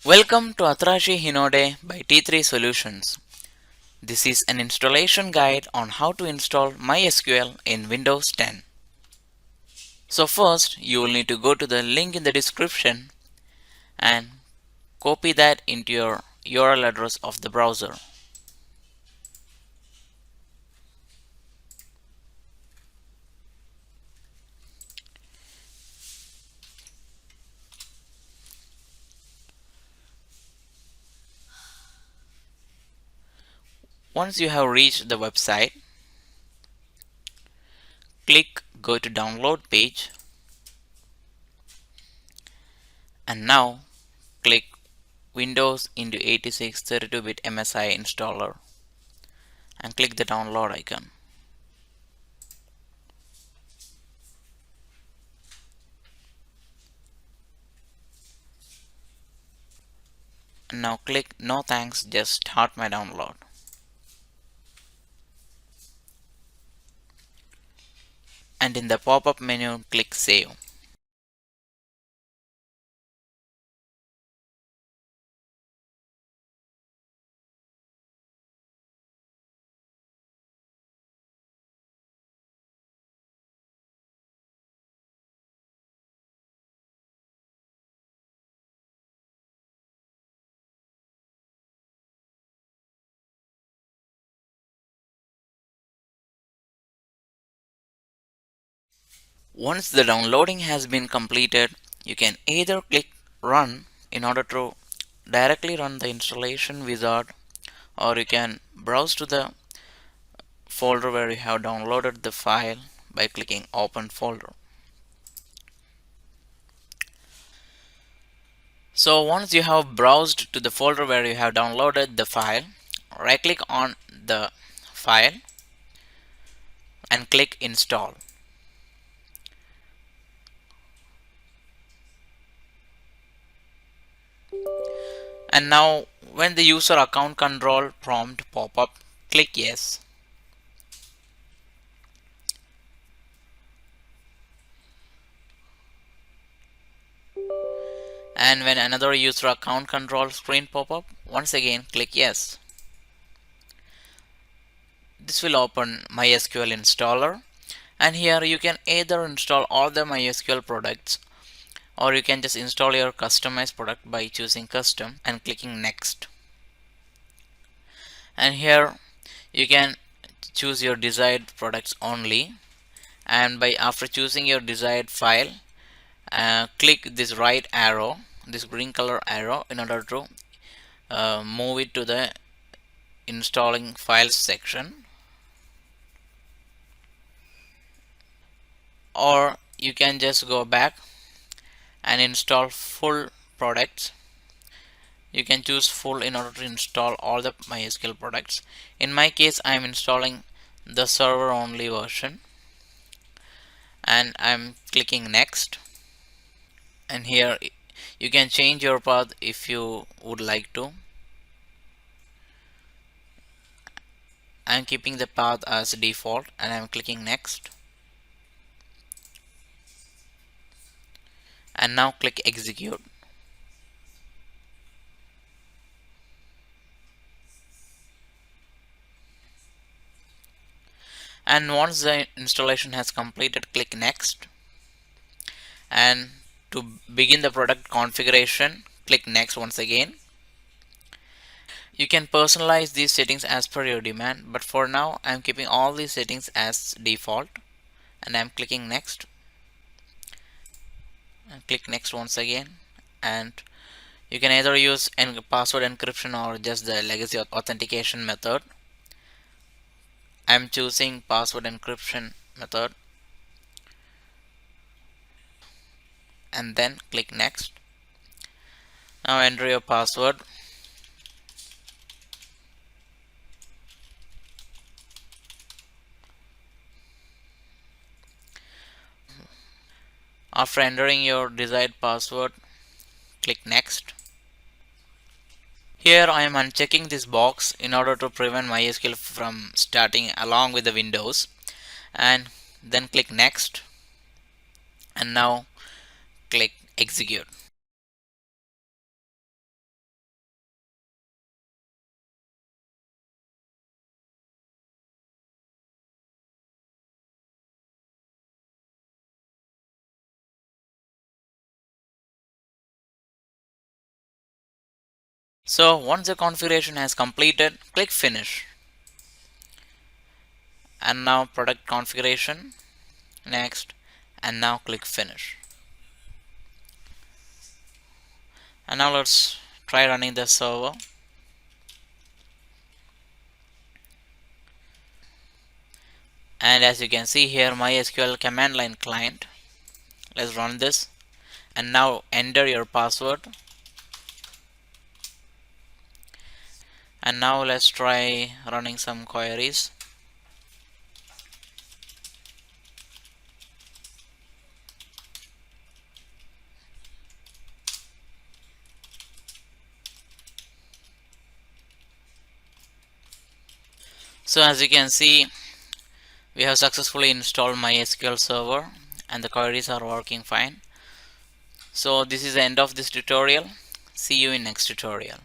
Welcome to Atarashi Hinode by T3 Solutions. This is an installation guide on how to install MySQL in Windows 10. So first, you will need to go to the link in the description and copy that into your URL address of the browser. Once you have reached the website, click Go to Download page, and now click Windows into 86 32-bit MSI installer and click the download icon. And now click No thanks, just start my download. And in the pop-up menu, click Save. Once the downloading has been completed, you can either click Run in order to directly run the installation wizard, or you can browse to the folder where you have downloaded the file by clicking Open Folder. So once you have browsed to the folder where you have downloaded the file, right click on the file and click Install. And now when the user account control prompt pop up, click Yes. And when another user account control screen pop up, once again click Yes. This will open MySQL Installer, and here you can either install all the MySQL products, or you can just install your customized product by choosing Custom and clicking Next. And here you can choose your desired products only, and by after choosing your desired file, click this right arrow, this green color arrow, in order to move it to the installing files section, or you can just go back and install full products. You can choose full in order to install all the MySQL products. In my case, I am installing the server only version, and I'm clicking Next. And here you can change your path if you would like to. I'm keeping the path as default, and I'm clicking Next. And now click Execute. And once the installation has completed, click Next. And to begin the product configuration, click Next once again. You can personalize these settings as per your demand, but for now I'm keeping all these settings as default, and I'm clicking Next. And click Next once again. And you can either use password encryption or just the legacy authentication method. I'm choosing password encryption method, and then click Next. Now enter your password. After entering your desired password, click Next. Here I am unchecking this box in order to prevent MySQL from starting along with the Windows, and then click Next, and now click Execute. So once the configuration has completed, click Finish. And now product configuration, next, and now click Finish. And now let's try running the server. And as you can see here, MySQL command line client. Let's run this. And now enter your password. And now let's try running some queries. So as you can see, we have successfully installed MySQL Server and the queries are working fine. So this is the end of this tutorial. See you in next tutorial.